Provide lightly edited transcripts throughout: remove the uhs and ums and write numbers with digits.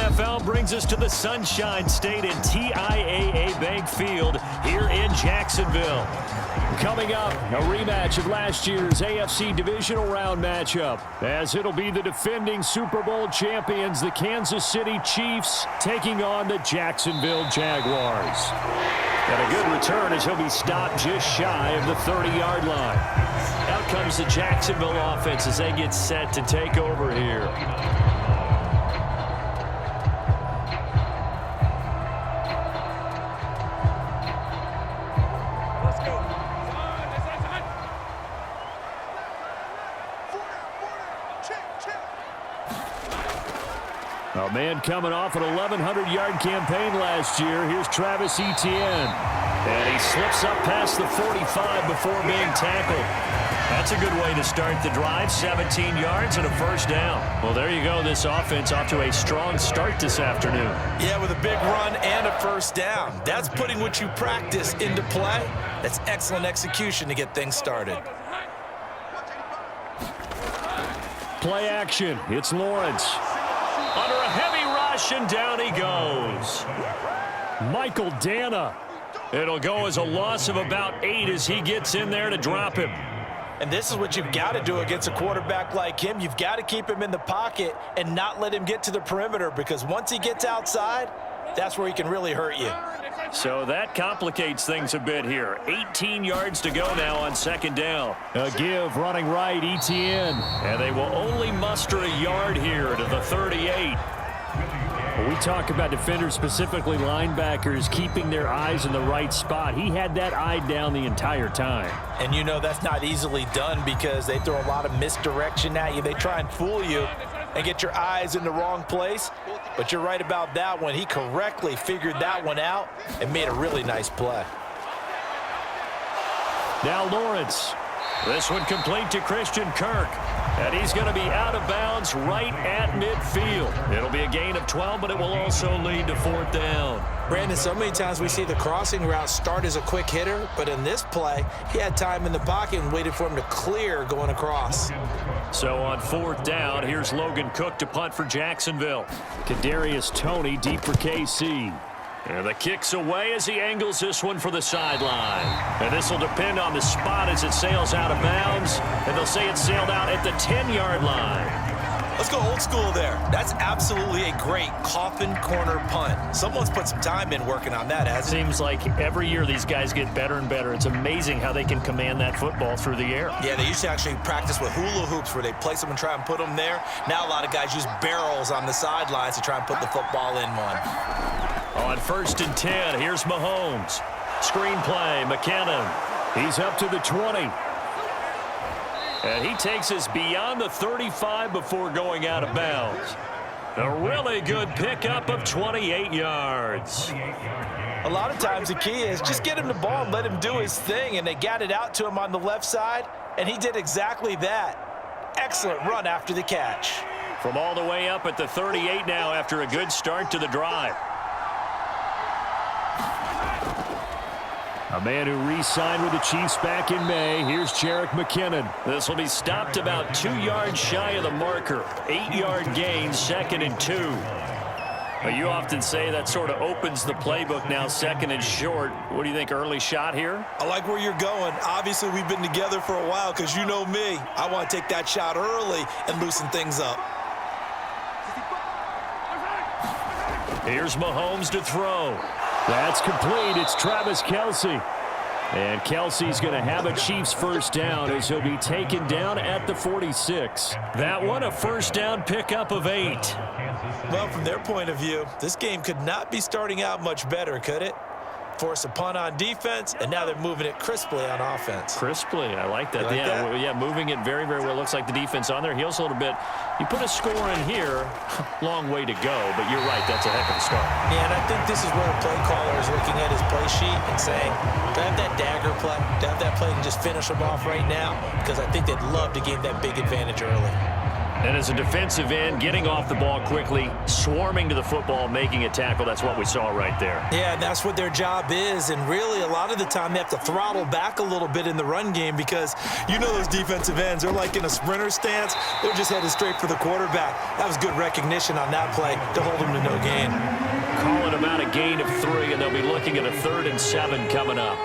NFL brings us to the Sunshine State and TIAA Bank Field here in Jacksonville. Coming up, a rematch of last year's AFC Divisional Round matchup, as it'll be the defending Super Bowl champions, the Kansas City Chiefs, taking on the Jacksonville Jaguars. And a good return as he'll be stopped just shy of the 30-yard line. Out comes the Jacksonville offense as they get set to take over here. A man coming off an 1,100-yard campaign last year. Here's Travis Etienne. And he slips up past the 45 before being tackled. That's a good way to start the drive. 17 yards and a first down. Well, there you go. This offense off to a strong start this afternoon. Yeah, with a big run and a first down. That's putting what you practice into play. That's excellent execution to get things started. Play action. It's Lawrence. Under a heavy rush, and down he goes. Michael Dana. It'll go as a loss of about 8 as he gets in there to drop him. And this is what you've got to do against a quarterback like him. You've got to keep him in the pocket and not let him get to the perimeter, because once he gets outside, that's where he can really hurt you. So that complicates things a bit here. 18 yards to go now on second down. A give running right, Etienne. And they will only muster a yard here to the 38. When we talk about defenders, specifically linebackers, keeping their eyes in the right spot, he had that eye down the entire time. And you know that's not easily done because they throw a lot of misdirection at you. They try and fool you and get your eyes in the wrong place. But you're right about that one. He correctly figured that one out and made a really nice play. Now Lawrence. This one complete to Christian Kirk. And he's going to be out of bounds right at midfield. It'll be a gain of 12, but it will also lead to fourth down. Brandon, so many times we see the crossing route start as a quick hitter, but in this play, he had time in the pocket and waited for him to clear going across. So on fourth down, here's Logan Cook to punt for Jacksonville. Kadarius Toney deep for KC. And the kick's away as he angles this one for the sideline. And this will depend on the spot as it sails out of bounds. And they'll say it sailed out at the 10-yard line. Let's go old school there. That's absolutely a great coffin corner punt. Someone's put some time in working on that, hasn't it? Seems like every year these guys get better and better. It's amazing how they can command that football through the air. Yeah, they used to actually practice with hula hoops where they place them and try and put them there. Now a lot of guys use barrels on the sidelines to try and put the football in one. On 1st and 10, here's Mahomes. Screen play, McKinnon. He's up to the 20. And he takes us beyond the 35 before going out of bounds. A really good pickup of 28 yards. A lot of times the key is just get him the ball and let him do his thing, and they got it out to him on the left side, and he did exactly that. Excellent run after the catch. From all the way up at the 38 now after a good start to the drive. A man who re-signed with the Chiefs back in May. Here's Jerick McKinnon. This will be stopped about 2 yards shy of the marker. 8-yard gain, 2nd and 2. Well, you often say that sort of opens the playbook now, 2nd and short. What do you think, early shot here? I like where you're going. Obviously, we've been together for a while because you know me. I want to take that shot early and loosen things up. Here's Mahomes to throw. That's complete. It's Travis Kelce. And Kelce's going to have a Chiefs first down as he'll be taken down at the 46. That one, a first down pickup of 8. Well, from their point of view, this game could not be starting out much better, could it? Force a punt on defense, and now they're moving it crisply on offense. Crisply, I like that. Like that? Yeah, moving it very, very well. Looks like the defense on their heels a little bit. You put a score in here, long way to go, but you're right, that's a heck of a start. Yeah, and I think this is where the play caller is looking at his play sheet and saying, do I have that dagger play? Do I have that play and just finish them off right now? Because I think they'd love to gain that big advantage early. And as a defensive end, getting off the ball quickly, swarming to the football, making a tackle, that's what we saw right there. Yeah, and that's what their job is. And really, a lot of the time, they have to throttle back a little bit in the run game because you know those defensive ends, they're like in a sprinter stance. They're just headed straight for the quarterback. That was good recognition on that play to hold them to no gain. Calling about a gain of 3, and they'll be looking at a 3rd and 7 coming up.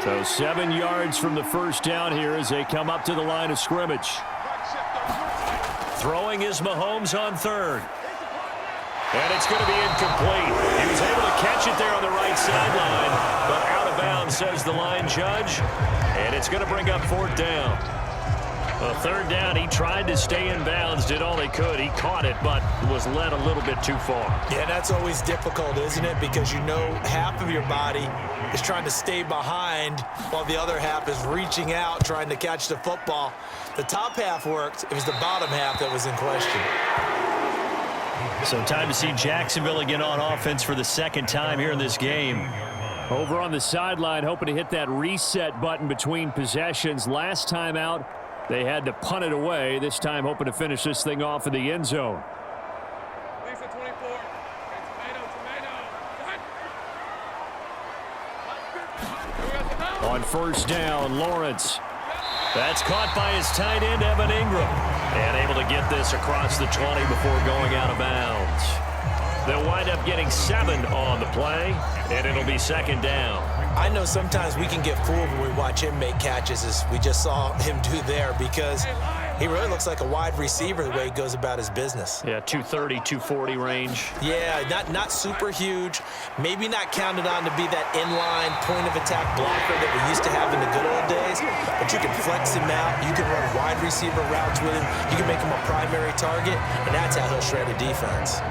So 7 yards from the first down here as they come up to the line of scrimmage. Throwing is Mahomes on 3rd. And it's going to be incomplete. He was able to catch it there on the right sideline, but out of bounds, says the line judge. And it's going to bring up 4th down. A 3rd down, he tried to stay in bounds, did all he could. He caught it, but was led a little bit too far. Yeah, that's always difficult, isn't it? Because you know half of your body is trying to stay behind while the other half is reaching out, trying to catch the football. The top half worked. It was the bottom half that was in question. So time to see Jacksonville again on offense for the 2nd time here in this game. Over on the sideline, hoping to hit that reset button between possessions. Last time out, they had to punt it away. This time hoping to finish this thing off in the end zone. On 1st down, Lawrence. That's caught by his tight end, Evan Ingram. And able to get this across the 20 before going out of bounds. They'll wind up getting 7 on the play, and it'll be 2nd down. I know sometimes we can get fooled when we watch him make catches, as we just saw him do there, because he really looks like a wide receiver the way he goes about his business. Yeah, 230, 240 range. Yeah, not super huge. Maybe not counted on to be that inline point-of-attack blocker that we used to have in the good old days, but you can flex him out. You can run wide receiver routes with him. You can make him a primary target, and that's how he'll shred a defense.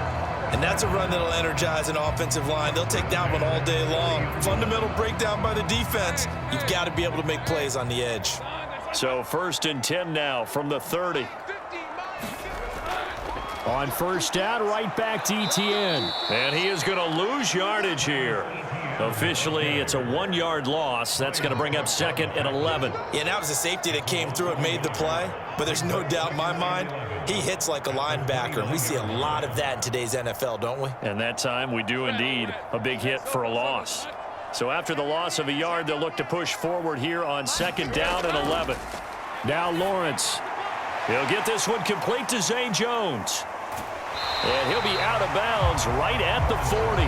And that's a run that'll energize an offensive line. They'll take that one all day long. Fundamental breakdown by the defense. You've got to be able to make plays on the edge. So 1st and 10 now from the 30. On 1st down, right back to Etienne. And he is going to lose yardage here. Officially, it's a 1-yard loss. That's going to bring up 2nd and 11. Yeah, and that was a safety that came through and made the play. But there's no doubt in my mind, he hits like a linebacker. And we see a lot of that in today's NFL, don't we? And that time, we do indeed. A big hit for a loss. So after the loss of a yard, they'll look to push forward here on 2nd down and 11. Now Lawrence. He'll get this one complete to Zay Jones. And he'll be out of bounds right at the 40.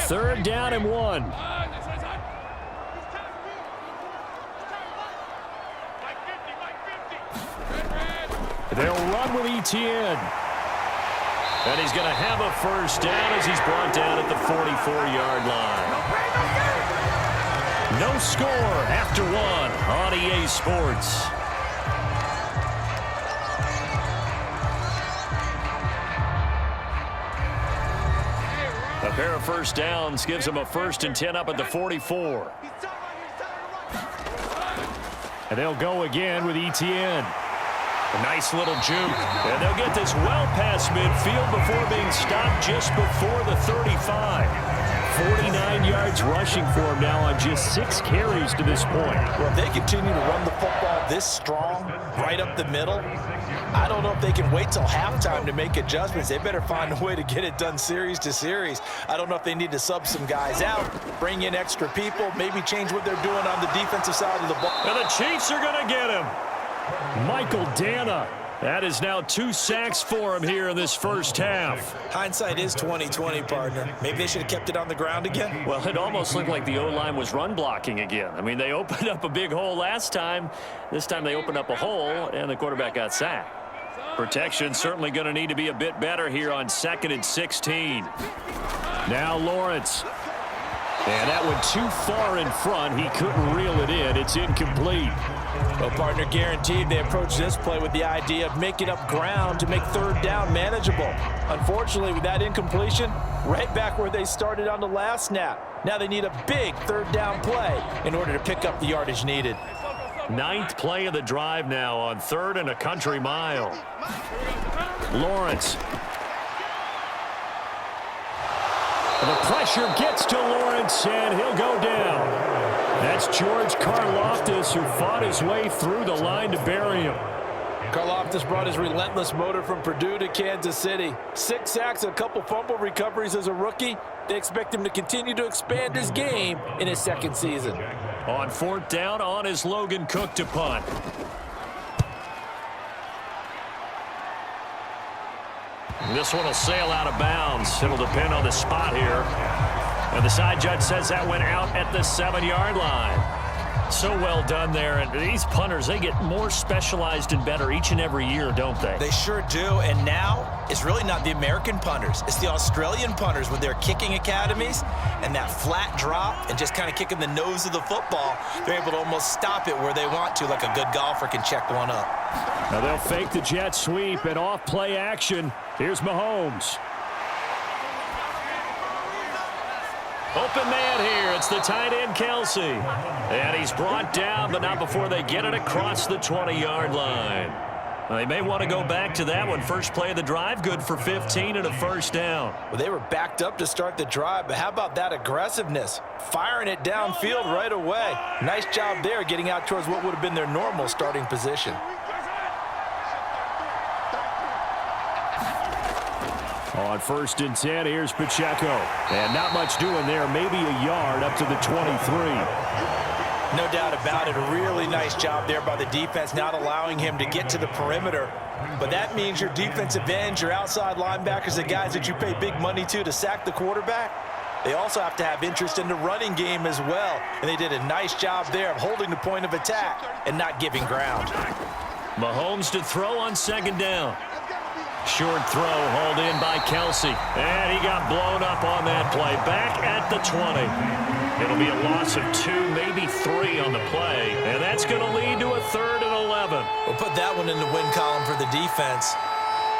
Third down and 1. They'll run with Etienne. And he's going to have a 1st down as he's brought down at the 44-yard line. No score after 1 on EA Sports. A pair of 1st downs gives them a 1st and 10 up at the 44. And they'll go again with Etienne. A nice little juke. And they'll get this well past midfield before being stopped just before the 35. 49 yards rushing for him now on just 6 carries to this point. Well, if they continue to run the football this strong, right up the middle, I don't know if they can wait till halftime to make adjustments. They better find a way to get it done series to series. I don't know if they need to sub some guys out, bring in extra people, maybe change what they're doing on the defensive side of the ball. And the Chiefs are going to get him. Michael Dana. That is now 2 sacks for him here in this first half. Hindsight is 20/20, partner. Maybe they should have kept it on the ground again. Well, it almost looked like the O-line was run blocking again. I mean, they opened up a big hole last time. This time they opened up a hole, and the quarterback got sacked. Protection certainly going to need to be a bit better here on 2nd and 16. Now Lawrence. And that one too far in front. He couldn't reel it in. It's incomplete. Well, partner, guaranteed they approach this play with the idea of making up ground to make 3rd down manageable. Unfortunately, with that incompletion, right back where they started on the last snap. Now they need a big third down play in order to pick up the yardage needed. 9th play of the drive now on 3rd and a country mile. Lawrence. The pressure gets to Lawrence, and he'll go down. That's George Karlaftis, who fought his way through the line to bury him. Karlaftis brought his relentless motor from Purdue to Kansas City. 6 sacks and a couple fumble recoveries as a rookie. They expect him to continue to expand his game in his 2nd season. On 4th down, on is Logan Cook to punt. This one will sail out of bounds. It'll depend on the spot here. And the side judge says that went out at the 7-yard line. So well done there. And these punters, they get more specialized and better each and every year, don't they? They sure do. And now it's really not the American punters. It's the Australian punters with their kicking academies and that flat drop and just kind of kicking the nose of the football. They're able to almost stop it where they want to, like a good golfer can check one up. Now they'll fake the jet sweep and off play action. Here's Mahomes. Open man here. It's the tight end, Kelsey. And he's brought down, but not before they get it across the 20-yard line. They may want to go back to that one. First play of the drive, good for 15 and a first down. Well, they were backed up to start the drive, but how about that aggressiveness? Firing it downfield right away. Nice job there getting out towards what would have been their normal starting position. On 1st and 10, here's Pacheco. And not much doing there, maybe a yard up to the 23. No doubt about it. A really nice job there by the defense, not allowing him to get to the perimeter. But that means your defensive ends, your outside linebackers, the guys that you pay big money to sack the quarterback, they also have to have interest in the running game as well. And they did a nice job there of holding the point of attack and not giving ground. Mahomes to throw on 2nd down. Short throw hauled in by Kelsey. And he got blown up on that play. Back at the 20. It'll be a loss of 2, maybe 3 on the play. And that's going to lead to a 3rd and 11. We'll put that one in the win column for the defense.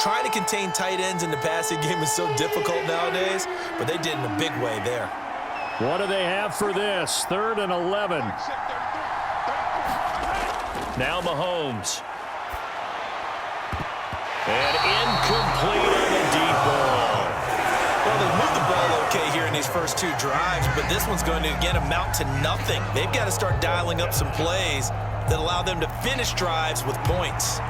Trying to contain tight ends in the passing game is so difficult nowadays, but they did in a big way there. What do they have for this? 3rd and 11. Now Mahomes. And incomplete on the deep ball. Well, they moved the ball okay here in these first 2 drives, but this one's going to, again, amount to nothing. They've got to start dialing up some plays that allow them to finish drives with points.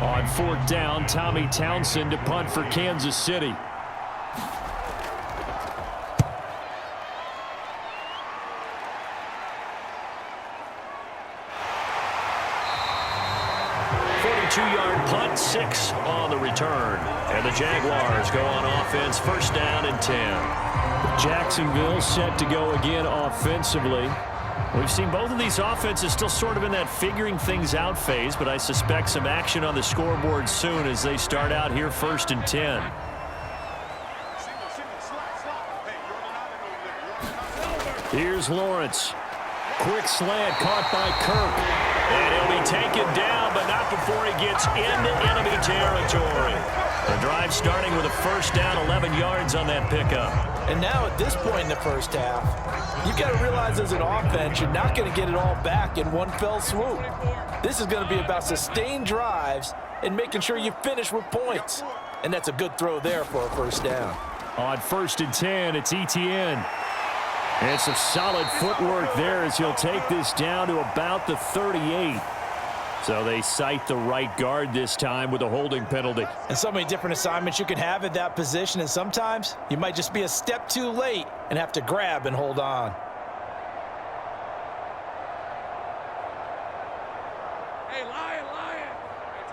On 4th down, Tommy Townsend to punt for Kansas City. Two-yard punt, 6 on the return. And the Jaguars go on offense, 1st down and 10. Jacksonville set to go again offensively. We've seen both of these offenses still sort of in that figuring things out phase, but I suspect some action on the scoreboard soon as they start out here 1st and 10. Here's Lawrence. Quick slant caught by Kirk. And he'll be taken down, but not before he gets into enemy territory. The drive starting with a 1st down, 11 yards on that pickup. And now at this point in the first half, you've got to realize as an offense, you're not going to get it all back in one fell swoop. This is going to be about sustained drives and making sure you finish with points. And that's a good throw there for a 1st down. On 1st and 10, it's Etienne. And some solid footwork there as he'll take this down to about the 38. So they cite the right guard this time with a holding penalty. And so many different assignments you can have at that position, and sometimes you might just be a step too late and have to grab and hold on. Hey, lion. Hey,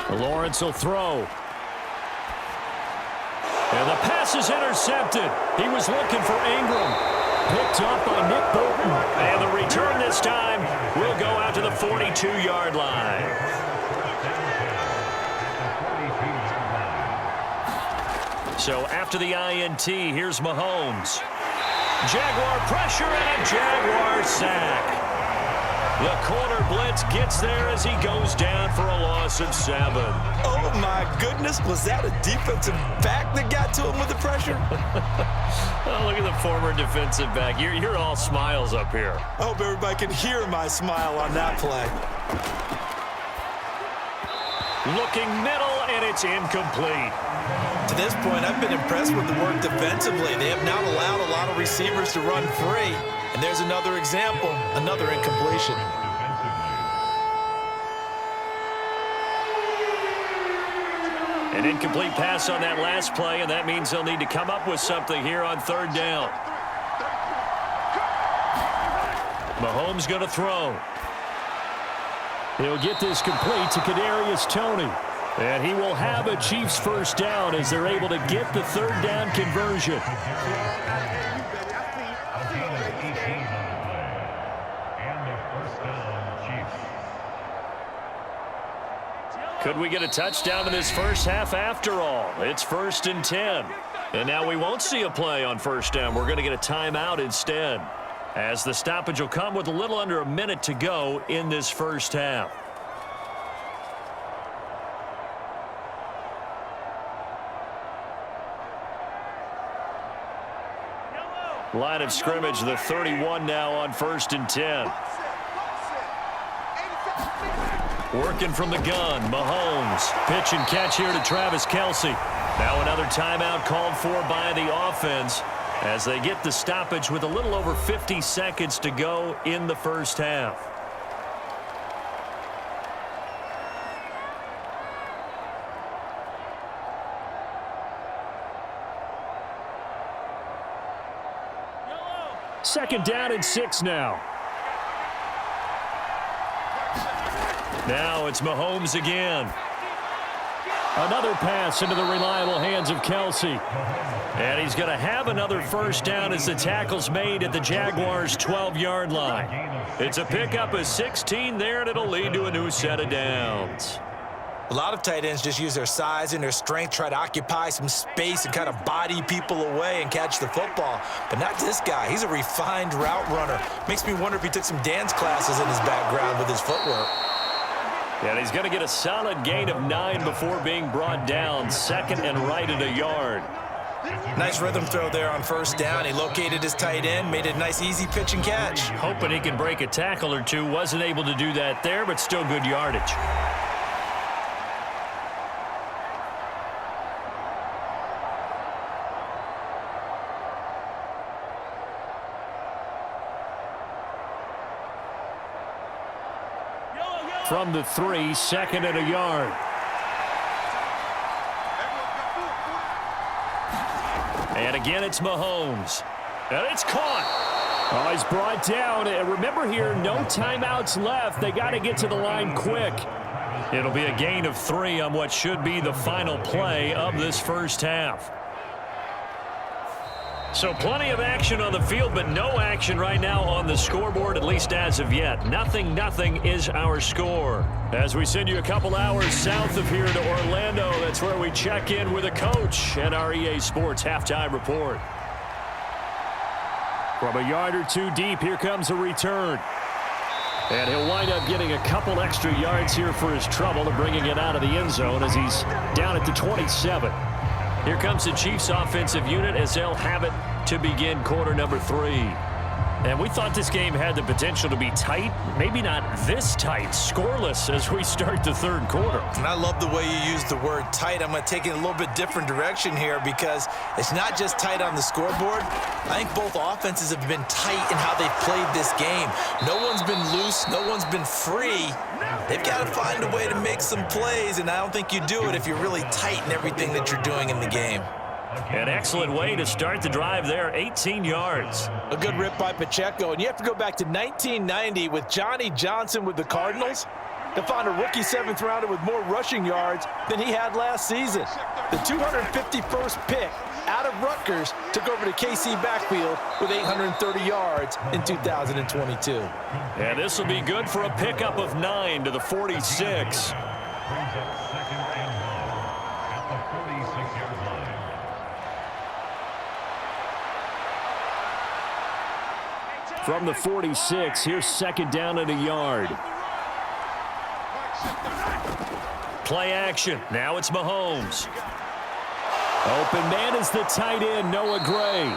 tomato. Lawrence will throw. And the pass is intercepted. He was looking for Ingram. Picked up by Nick Bolton. And the return this time will go out to the 42-yard line. So after the INT, here's Mahomes. Jaguar pressure and a Jaguar sack. The corner blitz gets there as he goes down for a loss of 7. Oh, my goodness. Was that a defensive back that got to him with the pressure? Oh, look at the former defensive back. You're all smiles up here. I hope everybody can hear my smile on that play. Looking middle, and it's incomplete. To this point, I've been impressed with the work defensively. They have not allowed a lot of receivers to run free. And there's another example, another incompletion. An incomplete pass on that last play, and that means they'll need to come up with something here on 3rd down. Mahomes going to throw. He'll get this complete to Kadarius Toney. And he will have a Chiefs 1st down as they're able to get the 3rd down conversion. Could we get a touchdown in this first half after all? It's 1st and 10. And now we won't see a play on 1st down. We're going to get a timeout instead, as the stoppage will come with a little under a minute to go in this first half. Line of scrimmage, the 31 now on 1st and 10. Working from the gun, Mahomes. Pitch and catch here to Travis Kelce. Now another timeout called for by the offense as they get the stoppage with a little over 50 seconds to go in the first half. Second down and 6 now. Now it's Mahomes again. Another pass into the reliable hands of Kelce. And he's going to have another 1st down as the tackle's made at the Jaguars' 12-yard line. It's a pickup of 16 there, and it'll lead to a new set of downs. A lot of tight ends just use their size and their strength, try to occupy some space and kind of body people away and catch the football. But not this guy. He's a refined route runner. Makes me wonder if he took some dance classes in his background with his footwork. And he's going to get a solid gain of 9 before being brought down. 2nd and right at a yard. Nice rhythm throw there on 1st down. He located his tight end, made it a nice easy pitch and catch. Hoping he can break a tackle or two. Wasn't able to do that there, but still good yardage. From the 3, 2nd and a yard. And again, it's Mahomes. And it's caught. Oh, he's brought down. And remember here, no timeouts left. They got to get to the line quick. It'll be a gain of 3 on what should be the final play of this first half. So plenty of action on the field, but no action right now on the scoreboard, at least as of yet. 0-0 is our score. As we send you a couple hours south of here to Orlando, that's where we check in with a coach and our EA Sports halftime report. From a yard or 2 deep, here comes a return. And he'll wind up getting a couple extra yards here for his trouble and bringing it out of the end zone as he's down at the 27. Here comes the Chiefs offensive unit as they'll have it to begin quarter number 3. And we thought this game had the potential to be tight, maybe not this tight, scoreless as we start the 3rd quarter. And I love the way you use the word tight. I'm going to take it in a little bit different direction here because it's not just tight on the scoreboard. I think both offenses have been tight in how they've played this game. No one's been loose. No one's been free. They've got to find a way to make some plays, and I don't think you do it if you're really tight in everything that you're doing in the game. An excellent way to start the drive there, 18 yards. A good rip by Pacheco, and you have to go back to 1990 with Johnny Johnson with the Cardinals to find a rookie 7th rounder with more rushing yards than he had last season. The 251st pick out of Rutgers took over the KC backfield with 830 yards in 2022. And this will be good for a pickup of 9 to the 46. From the 46, here's second down and a yard. Play action. Now it's Mahomes. Open man is the tight end, Noah Gray.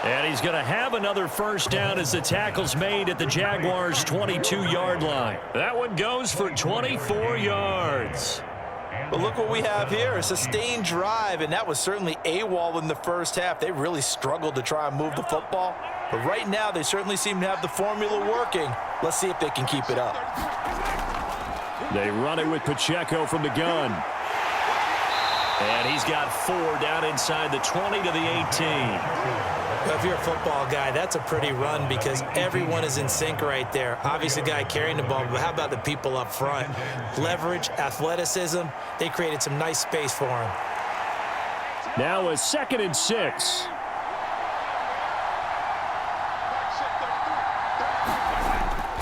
And he's going to have another first down as the tackle's made at the Jaguars' 22-yard line. That one goes for 24 yards. But look what we have here, a sustained drive, and that was certainly AWOL in the first half. They really struggled to try and move the football. But right now, they certainly seem to have the formula working. Let's see if they can keep it up. They run it with Pacheco from the gun. And he's got 4 down inside the 20 to the 18. If you're a football guy, that's a pretty run because everyone is in sync right there. Obviously, the guy carrying the ball, but how about the people up front? Leverage, athleticism, they created some nice space for him. Now a 2nd and 6.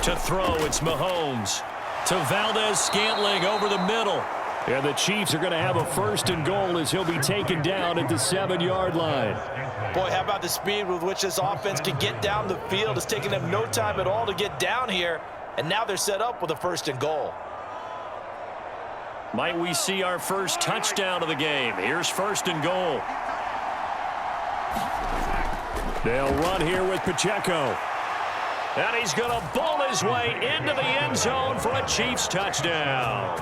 To throw, it's Mahomes. To Valdez-Scantling over the middle. And the Chiefs are going to have a 1st and goal as he'll be taken down at the 7-yard line. Boy, how about the speed with which this offense can get down the field? It's taking them no time at all to get down here. And now they're set up with a 1st and goal. Might we see our first touchdown of the game? Here's 1st and goal. They'll run here with Pacheco. And he's going to bowl his way into the end zone for a Chiefs touchdown.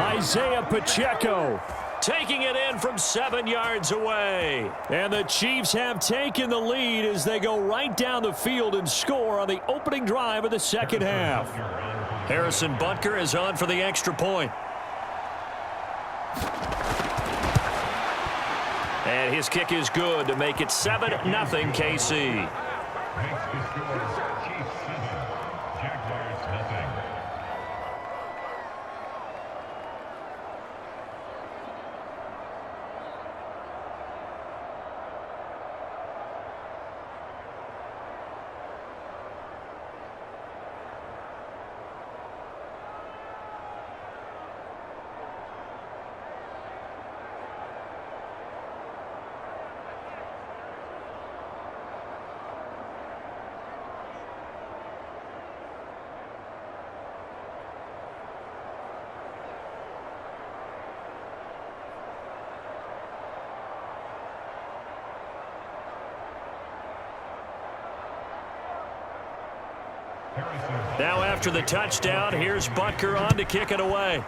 Isaiah Pacheco taking it in from 7 yards away. And the Chiefs have taken the lead as they go right down the field and score on the opening drive of the second half. Harrison Butker is on for the extra point. And his kick is good to make it 7-0 KC. Now after the touchdown, here's Butker on to kick it away.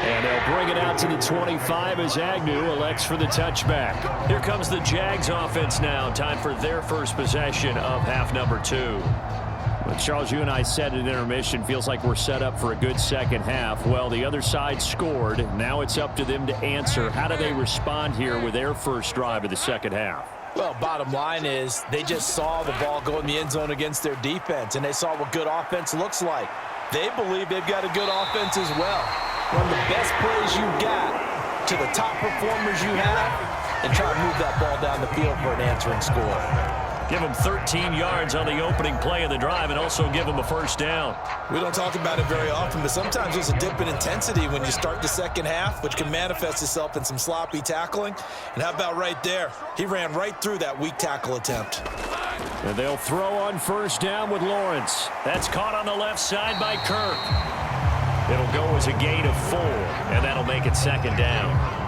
And they'll bring it out to the 25 as Agnew elects for the touchback. Here comes the Jags offense now. Time for their first possession of half number 2. Well, Charles, you and I said at intermission, feels like we're set up for a good second half. Well, the other side scored. Now it's up to them to answer. How do they respond here with their first drive of the second half? Well, bottom line is they just saw the ball go in the end zone against their defense, and they saw what good offense looks like. They believe they've got a good offense as well. Run the best plays you've got to the top performers you have and try to move that ball down the field for an answering score. Give them 13 yards on the opening play of the drive and also give them a first down. We don't talk about it very often, but sometimes there's a dip in intensity when you start the second half, which can manifest itself in some sloppy tackling. And how about right there? He ran right through that weak tackle attempt. And they'll throw on first down with Lawrence. That's caught on the left side by Kirk. It'll go as a gain of 4, and that'll make it second down.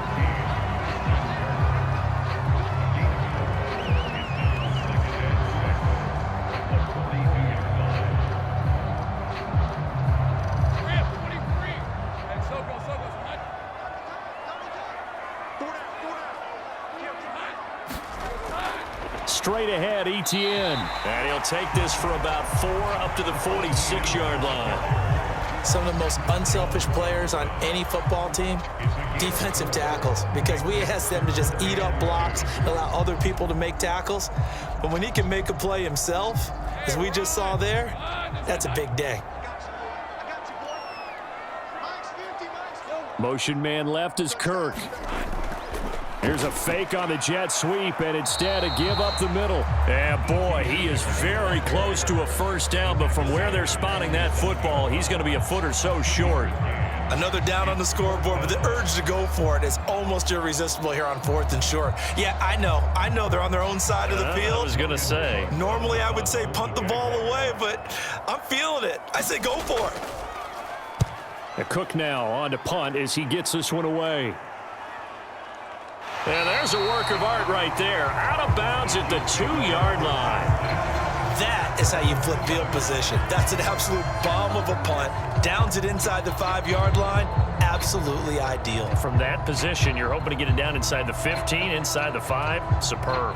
Straight ahead, Etienne. And he'll take this for about 4 up to the 46-yard line. Some of the most unselfish players on any football team, defensive tackles, because we ask them to just eat up blocks, allow other people to make tackles. But when he can make a play himself, as we just saw there, that's a big day. Motion man left is Kirk. Here's a fake on the jet sweep, and instead a give up the middle. And boy, he is very close to a first down, but from where they're spotting that football, he's going to be a foot or so short. Another down on the scoreboard, but the urge to go for it is almost irresistible here on 4th and short. Yeah, I know they're on their own side of the field. I was going to say. Normally I would say punt the ball away, but I'm feeling it. I say go for it. Cook now on to punt as he gets this one away. And there's a work of art right there. Out of bounds at the 2-yard line. That is how you flip field position. That's an absolute bomb of a punt. Downs it inside the 5-yard line. Absolutely ideal. From that position, you're hoping to get it down inside the 15, inside the 5. Superb.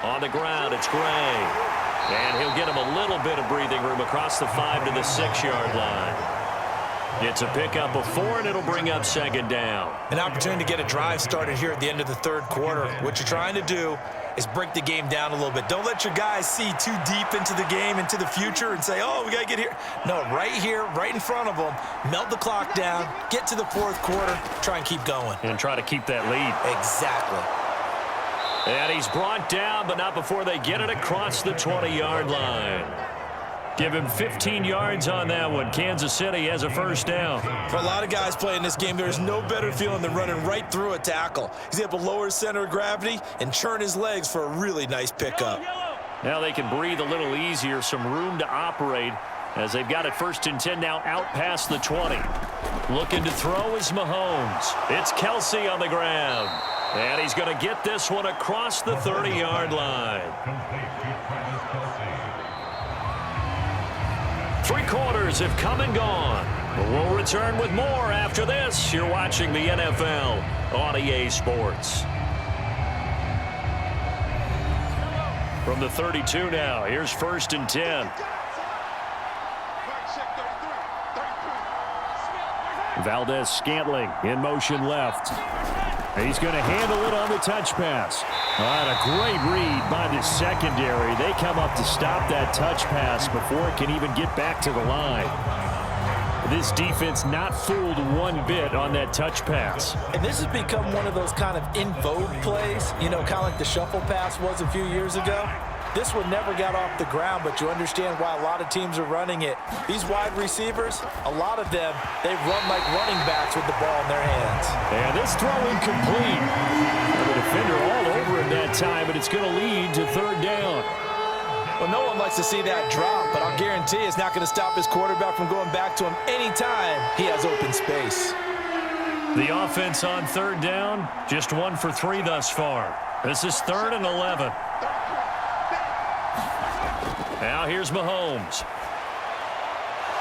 On the ground, it's Gray. And he'll get him a little bit of breathing room across the 5 to the 6-yard line. It's a pickup of 4, and it'll bring up 2nd down. An opportunity to get a drive started here at the end of the 3rd quarter. What you're trying to do is break the game down a little bit. Don't let your guys see too deep into the game, into the future, and say, oh, we got to get here. No, right here, right in front of them, melt the clock down, get to the 4th quarter, try and keep going. And try to keep that lead. Exactly. And he's brought down, but not before they get it across the 20-yard line. Give him 15 yards on that one. Kansas City has a 1st down. For a lot of guys playing this game, there's no better feeling than running right through a tackle. He's able to lower his center of gravity and churn his legs for a really nice pickup. Now they can breathe a little easier, some room to operate as they've got it 1st and 10 now out past the 20. Looking to throw is Mahomes. It's Kelsey on the ground. And he's going to get this one across the 30-yard line. 3 quarters have come and gone. But we'll return with more after this. You're watching the NFL on EA Sports. From the 32 now, here's 1st and 10. Valdez-Scantling in motion left. He's going to handle it on the touch pass. All right, a great read by the secondary. They come up to stop that touch pass before it can even get back to the line. This defense not fooled one bit on that touch pass. And this has become one of those kind of in vogue plays, you know, kind of like the shuffle pass was a few years ago. This one never got off the ground, but you understand why a lot of teams are running it. These wide receivers, a lot of them, they run like running backs with the ball in their hands. And this throw incomplete. The defender all over him that time, but it's going to lead to 3rd down. Well, no one likes to see that drop, but I'll guarantee it's not going to stop his quarterback from going back to him anytime he has open space. The offense on 3rd down, just 1 for 3 thus far. This is 3rd and 11. Now here's Mahomes.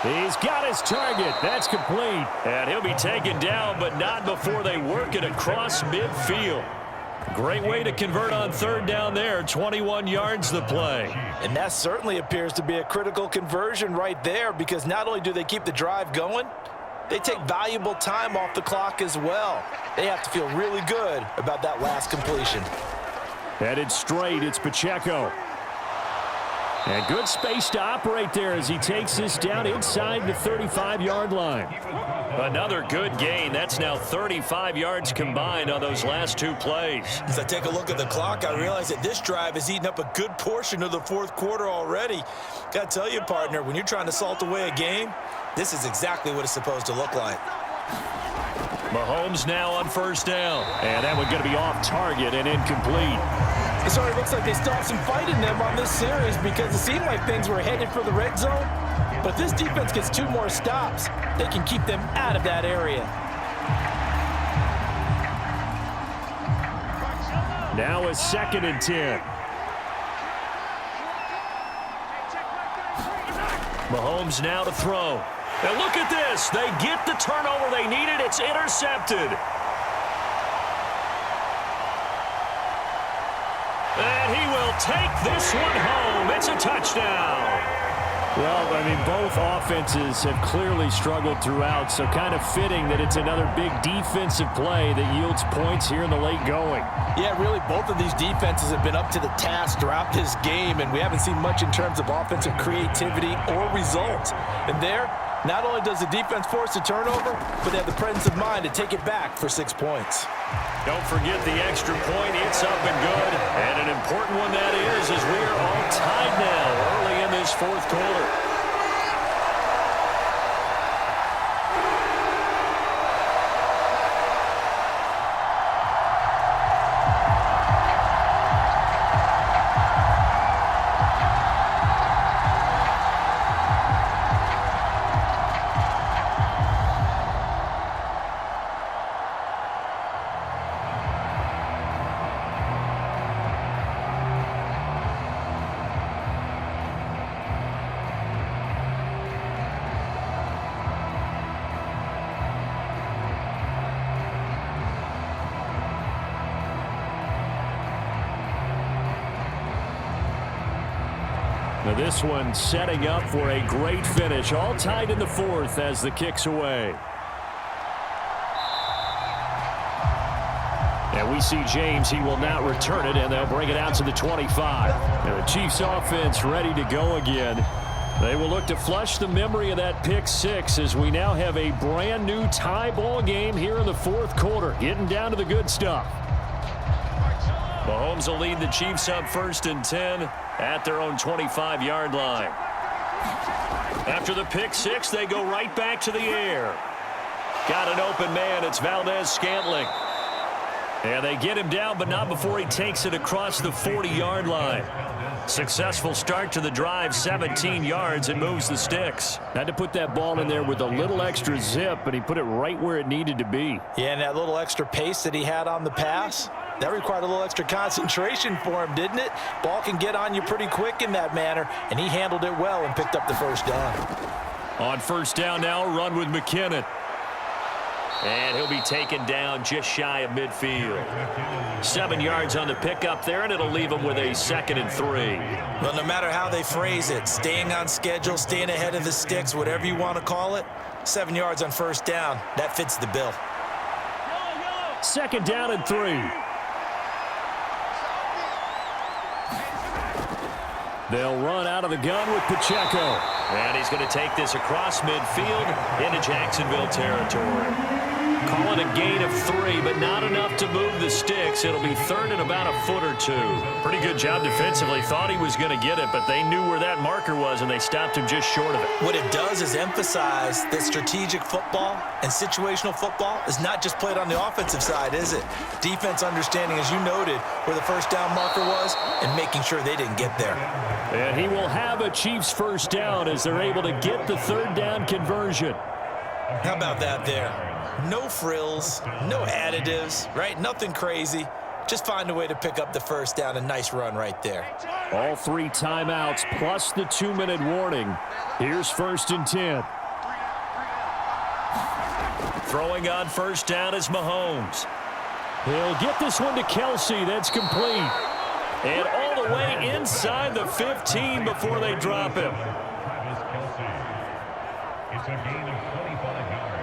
He's got his target. That's complete. And he'll be taken down, but not before they work it across midfield. Great way to convert on 3rd down there. 21 yards the play. And that certainly appears to be a critical conversion right there, because not only do they keep the drive going, they take valuable time off the clock as well. They have to feel really good about that last completion. Headed straight, it's Pacheco. And good space to operate there as he takes this down inside the 35-yard line. Another good gain. That's now 35 yards combined on those last 2 plays. As I take a look at the clock, I realize that this drive has eaten up a good portion of the 4th quarter already. Got to tell you, partner, when you're trying to salt away a game, this is exactly what it's supposed to look like. Mahomes now on 1st down. And that one going to be off target and incomplete. It sort of looks like they still have some fight in them on this series, because it seemed like things were headed for the red zone. But if this defense gets 2 more stops, they can keep them out of that area. Now a 2nd and 10. Mahomes now to throw. And look at this. They get the turnover they needed. It's intercepted. And he will take this one home. It's a touchdown. Well, I mean, both offenses have clearly struggled throughout, so kind of fitting that it's another big defensive play that yields points here in the late going. Yeah, really, both of these defenses have been up to the task throughout this game, and we haven't seen much in terms of offensive creativity or results. And there, Not only does the defense force a turnover, but they have the presence of mind to take it back for 6 points. Don't forget the extra point. It's up and good. And an important one that is, as we are all tied now early in this fourth quarter. Now this one setting up for a great finish. All tied in the fourth as the kick's away. And we see James. He will not return it, and they'll bring it out to the 25. And the Chiefs offense ready to go again. They will look to flush the memory of that pick six as we now have a brand new tie ball game here in the fourth quarter. Getting down to the good stuff. Mahomes will lead the Chiefs up 1st and 10 at their own 25-yard line. After the pick six, they go right back to the air. Got an open man. It's Valdez-Scantling. And they get him down, but not before he takes it across the 40-yard line. Successful start to the drive, 17 yards, and moves the sticks. Had to put that ball in there with a little extra zip, and he put it right where it needed to be. Yeah, and that little extra pace that he had on the pass, that required a little extra concentration for him, didn't it? Ball can get on you pretty quick in that manner, and he handled it well and picked up the first down. On first down now, run with McKinnon. And he'll be taken down just shy of midfield. 7 yards on the pickup there, and it'll leave him with a 2nd and 3. Well, no matter how they phrase it, staying on schedule, staying ahead of the sticks, whatever you want to call it, 7 yards on first down, that fits the bill. 2nd down and 3. They'll run out of the gun with Pacheco. And he's going to take this across midfield into Jacksonville territory. Call it a gain of 3, but not enough to move the sticks. It'll be 3rd and about a foot or 2. Pretty good job defensively. Thought he was going to get it, but they knew where that marker was, and they stopped him just short of it. What it does is emphasize that strategic football and situational football is not just played on the offensive side, is it? Defense understanding, as you noted, where the first down marker was and making sure they didn't get there. And he will have a Chiefs first down as they're able to get the 3rd down conversion. How about that there? No frills, no additives, right? Nothing crazy. Just find a way to pick up the first down. A nice run right there. All 3 timeouts plus the 2-minute warning. Here's 1st and 10. Throwing on first down is Mahomes. He'll get this one to Kelsey. That's complete. And all the way inside the 15 before they drop him. It's a gain of 25 yards.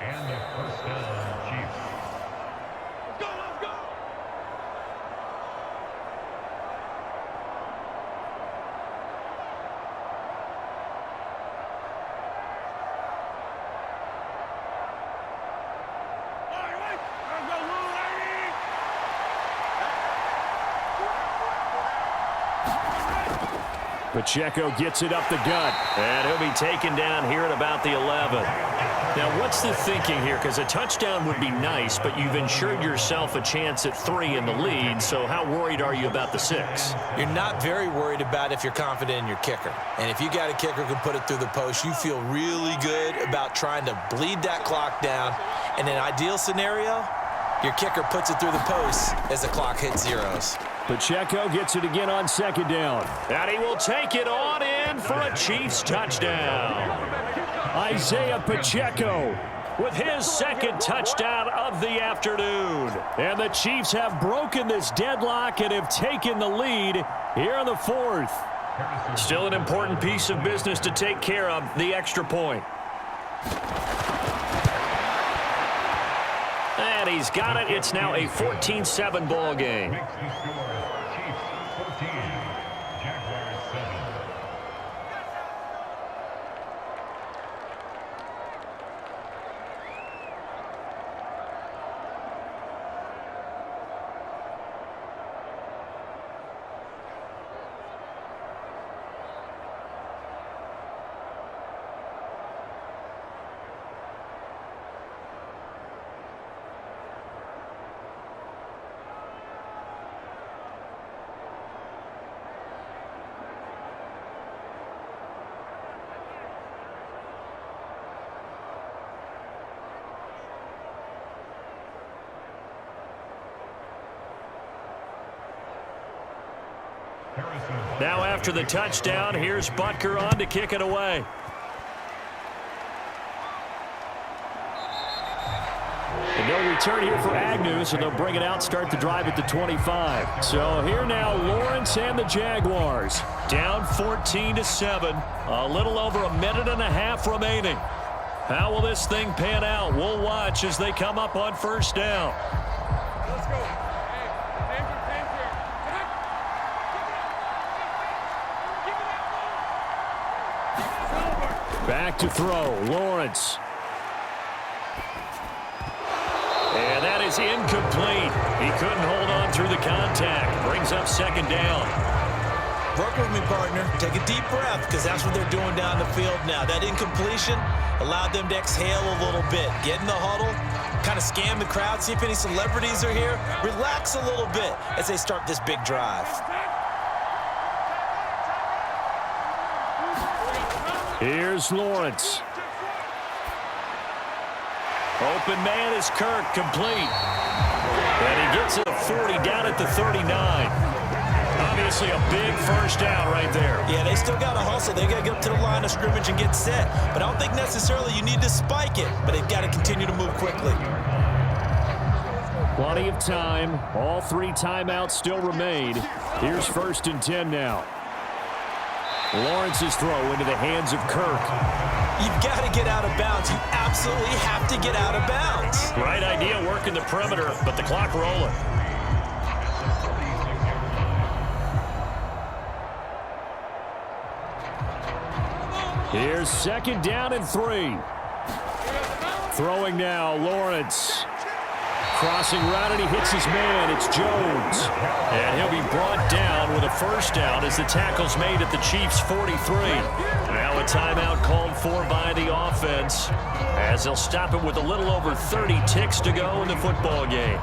And the first down, Chiefs. Let's go, let's go! All right, let's go, Lou, lady! Pacheco gets it up the gut. And he'll be taken down here at about the 11. Now, what's the thinking here? Because a touchdown would be nice, but you've ensured yourself a chance at 3 in the lead. So how worried are you about the 6? You're not very worried about if you're confident in your kicker. And if you got a kicker who can put it through the post, you feel really good about trying to bleed that clock down. In an ideal scenario, your kicker puts it through the post as the clock hits zeros. Pacheco gets it again on 2nd down. And he will take it on in for a Chiefs touchdown. Isaiah Pacheco with his 2nd touchdown of the afternoon. And the Chiefs have broken this deadlock and have taken the lead here in the 4th. Still an important piece of business to take care of, the extra point. And he's got it. It's now a 14-7 ball game. Makes the score Chiefs 14, Jaguars 7. Now after the touchdown, here's Butker on to kick it away. And no return here for Agnew, so they'll bring it out, start the drive at the 25. So here now, Lawrence and the Jaguars. Down 14-7. A little over a minute and a half remaining. How will this thing pan out? We'll watch as they come up on first down. Let's go. Hey, danger. Back to throw, Lawrence. And that is incomplete. He couldn't hold on through the contact. Brings up second down. Work with me, partner. Take a deep breath, because that's what they're doing down the field now. That incompletion allowed them to exhale a little bit. Get in the huddle, kind of scan the crowd, see if any celebrities are here. Relax a little bit as they start this big drive. Here's Lawrence. Open man is Kirk, complete. And he gets it at 40, down at the 39. Obviously a big first down right there. Yeah, they still got to hustle. They got to get up to the line of scrimmage and get set. But I don't think necessarily you need to spike it, but they've got to continue to move quickly. Plenty of time. All three timeouts still remain. Here's 1st and 10 now. Lawrence's throw into the hands of Kirk. You've got to get out of bounds. You absolutely have to get out of bounds. Right idea, working the perimeter, but the clock rolling. Here's 2nd down and 3. Throwing now, Lawrence. Crossing route, and he hits his man. It's Jones. And he'll be brought down with a first down as the tackle's made at the Chiefs' 43. Now a timeout called for by the offense as they'll stop it with a little over 30 ticks to go in the football game.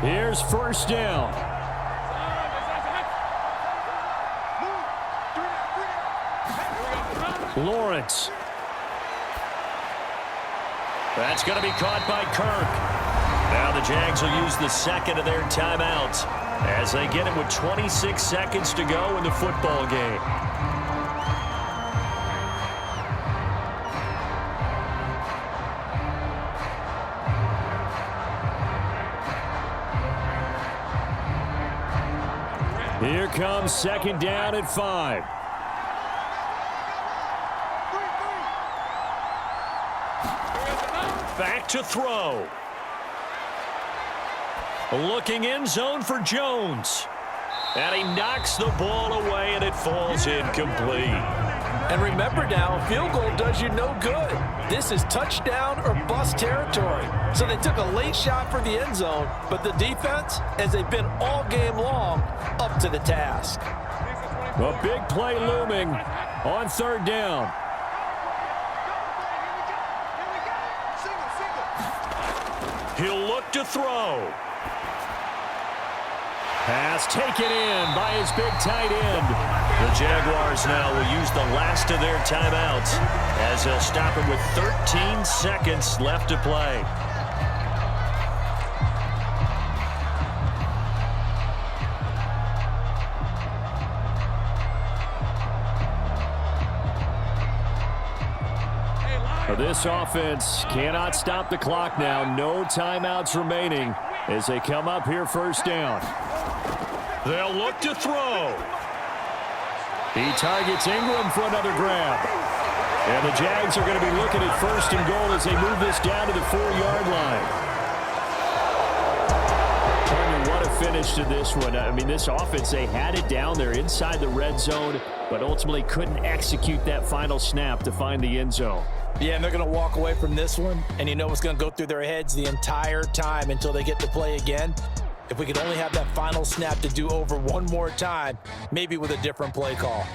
Here's 1st down. Lawrence. That's going to be caught by Kirk. Now the Jags will use the second of their timeouts as they get it with 26 seconds to go in the football game. Here comes 2nd down and 5. Back to throw. Looking end zone for Jones. And he knocks the ball away, and it falls incomplete. And remember now, a field goal does you no good. This is touchdown or bust territory. So they took a late shot for the end zone, but the defense, as they've been all game long, up to the task. A big play looming on 3rd down. He'll look to throw. Pass taken in by his big tight end. The Jaguars now will use the last of their timeouts as they'll stop it with 13 seconds left to play. This offense cannot stop the clock now. No timeouts remaining as they come up here 1st down. They'll look to throw. He targets Ingram for another grab. And the Jags are going to be looking at 1st and goal as they move this down to the 4-yard line. What a finish to this one. I mean, this offense, they had it down there inside the red zone, but ultimately couldn't execute that final snap to find the end zone. Yeah, and they're going to walk away from this one, and you know what's going to go through their heads the entire time until they get to play again. If we could only have that final snap to do over one more time, maybe with a different play call.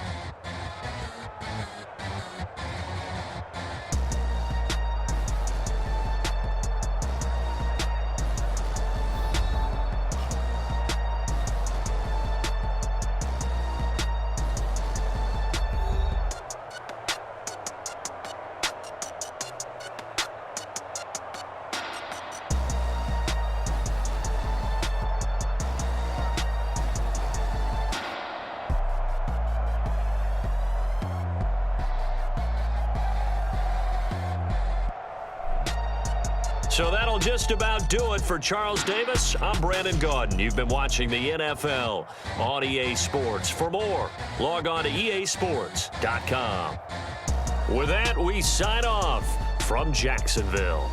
So that'll just about do it for Charles Davis. I'm Brandon Gaudin. You've been watching the NFL on EA Sports. For more, log on to easports.com. With that, we sign off from Jacksonville.